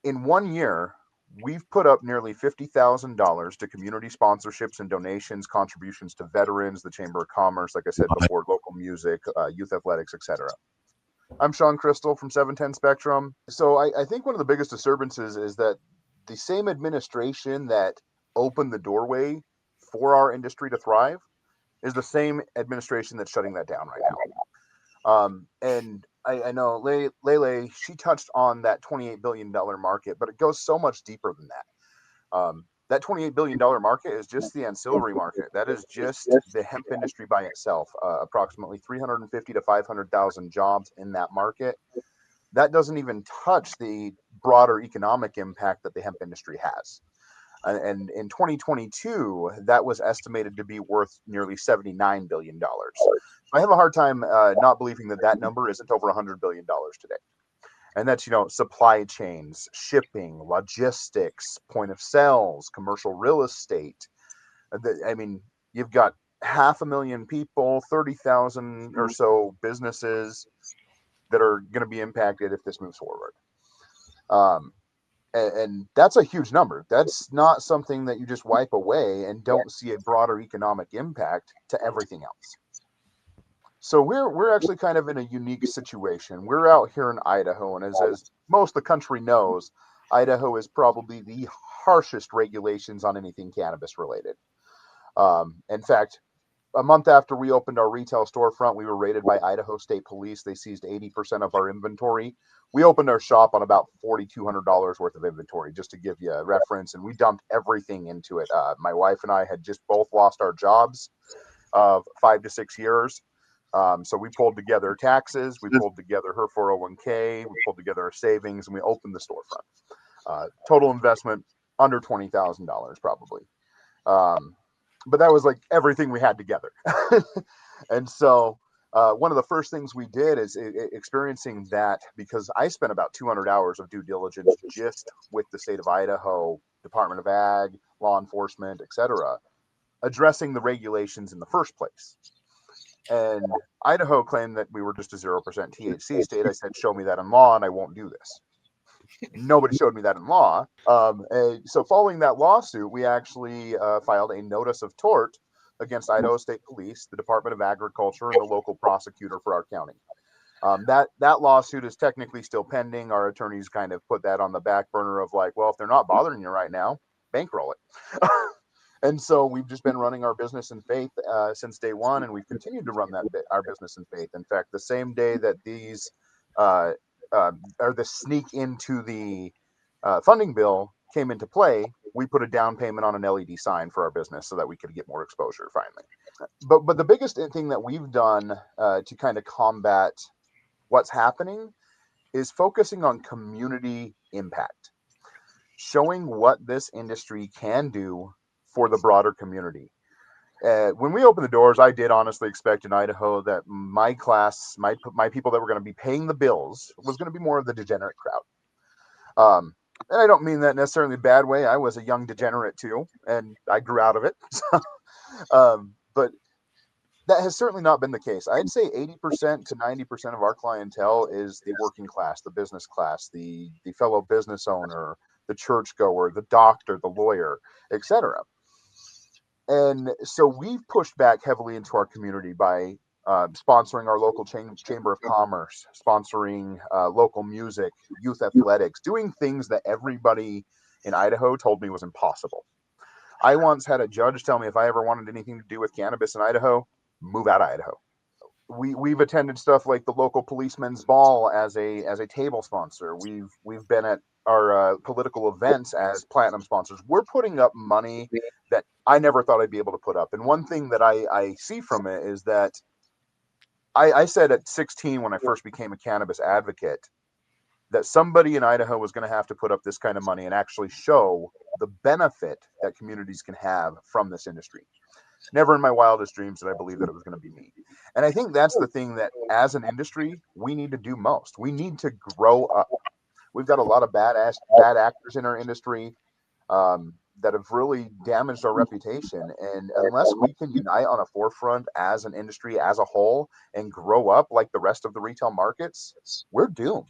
In 1 year, we've put up nearly $50,000 to community sponsorships and donations, contributions to veterans, the Chamber of Commerce, like I said before, local music, youth athletics, etc. I'm Sean Crystal from 710 Spectrum. So I think one of the biggest disturbances is that the same administration that opened the doorway for our industry to thrive is the same administration that's shutting that down right now. And I know Lele, she touched on that $28 billion market, but it goes so much deeper than that. That $28 billion market is just the ancillary market. That is just the hemp industry by itself, approximately 350 to 500,000 jobs in that market. That doesn't even touch the broader economic impact that the hemp industry has. And in 2022, that was estimated to be worth nearly $79 billion. I have a hard time not believing that that number isn't over $100 billion today. And that's, supply chains, shipping, logistics, point of sales, commercial real estate. I mean, you've got 500,000 people, 30,000 or so businesses that are going to be impacted if this moves forward. And that's a huge number. That's not something that you just wipe away and don't see a broader economic impact to everything else. So we're actually kind of in a unique situation. We're out here in Idaho, and as most of the country knows, Idaho is probably the harshest regulations on anything cannabis related. In fact, a month after we opened our retail storefront, we were raided by Idaho State Police. They seized 80% of our inventory. We opened our shop on about $4,200 worth of inventory, just to give you a reference, and we dumped everything into it. My wife and I had just both lost our jobs of 5 to 6 years. So we pulled together taxes, we pulled together her 401k, we pulled together our savings, and we opened the storefront. Total investment under $20,000 probably. But that was like everything we had together. And so one of the first things we did is experiencing that, because I spent about 200 hours of due diligence just with the state of Idaho, Department of Ag, law enforcement, etc., addressing the regulations in the first place. And Idaho claimed that we were just a 0% THC state. I said, show me that in law and I won't do this. Nobody showed me that in law. So following that lawsuit, we actually filed a notice of tort against Idaho State Police, the Department of Agriculture, and the local prosecutor for our county. That lawsuit is technically still pending. Our attorneys kind of put that on the back burner of like, well, if they're not bothering you right now, bankroll it. And so we've just been running our business in faith since day one, and we've continued to run our business in faith. In fact, the same day that these or the sneak into the funding bill came into play, we put a down payment on an LED sign for our business so that we could get more exposure finally. But the biggest thing that we've done to kind of combat what's happening is focusing on community impact, showing what this industry can do for the broader community. When we opened the doors, I did honestly expect in Idaho that my class, my people that were going to be paying the bills, was going to be more of the degenerate crowd. And I don't mean that necessarily in a bad way. I was a young degenerate too, and I grew out of it. But that has certainly not been the case. I'd say 80% to 90% of our clientele is the working class, the business class, the fellow business owner, the churchgoer, the doctor, the lawyer, etc. And so we've pushed back heavily into our community by sponsoring our local Chamber of Commerce, sponsoring local music, youth athletics, doing things that everybody in Idaho told me was impossible. I once had a judge tell me if I ever wanted anything to do with cannabis in Idaho, move out of Idaho. We've attended stuff like the local policeman's ball as a table sponsor. We've been at our political events as platinum sponsors. We're putting up money that I never thought I'd be able to put up. And one thing that I see from it is that I said at 16 when I first became a cannabis advocate that somebody in Idaho was going to have to put up this kind of money and actually show the benefit that communities can have from this industry. Never in my wildest dreams did I believe that it was going to be me. And I think that's the thing that as an industry, we need to do most. We need to grow up. We've got a lot of bad actors in our industry that have really damaged our reputation. And unless we can unite on a forefront as an industry as a whole and grow up like the rest of the retail markets, we're doomed.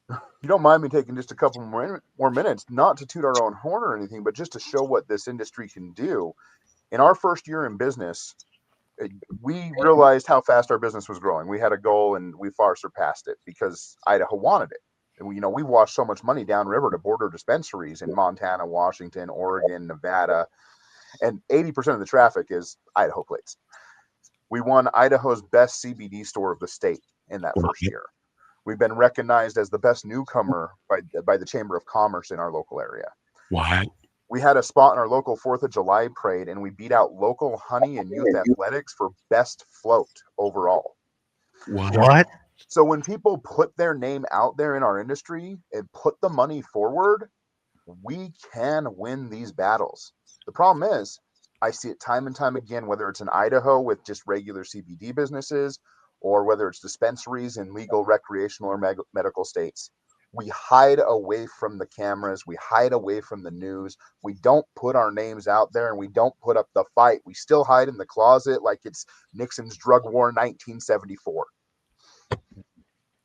you don't mind me taking just a couple more minutes, not to toot our own horn or anything, but just to show what this industry can do. In our first year in business, we realized how fast our business was growing. We had a goal and we far surpassed it because Idaho wanted it. And we washed so much money downriver to border dispensaries in Montana, Washington, Oregon, Nevada, and 80% of the traffic is Idaho plates. We won Idaho's best CBD store of the state in that first year. We've been recognized as the best newcomer by the Chamber of Commerce in our local area. What? We had a spot in our local 4th of July parade, and we beat out local honey and youth athletics for best float overall. What? So when people put their name out there in our industry and put the money forward, we can win these battles. The problem is, I see it time and time again, whether it's in Idaho with just regular CBD businesses or whether it's dispensaries in legal recreational or medical states. We hide away from the cameras. We hide away from the news. We don't put our names out there and we don't put up the fight. We still hide in the closet like it's Nixon's drug war 1974.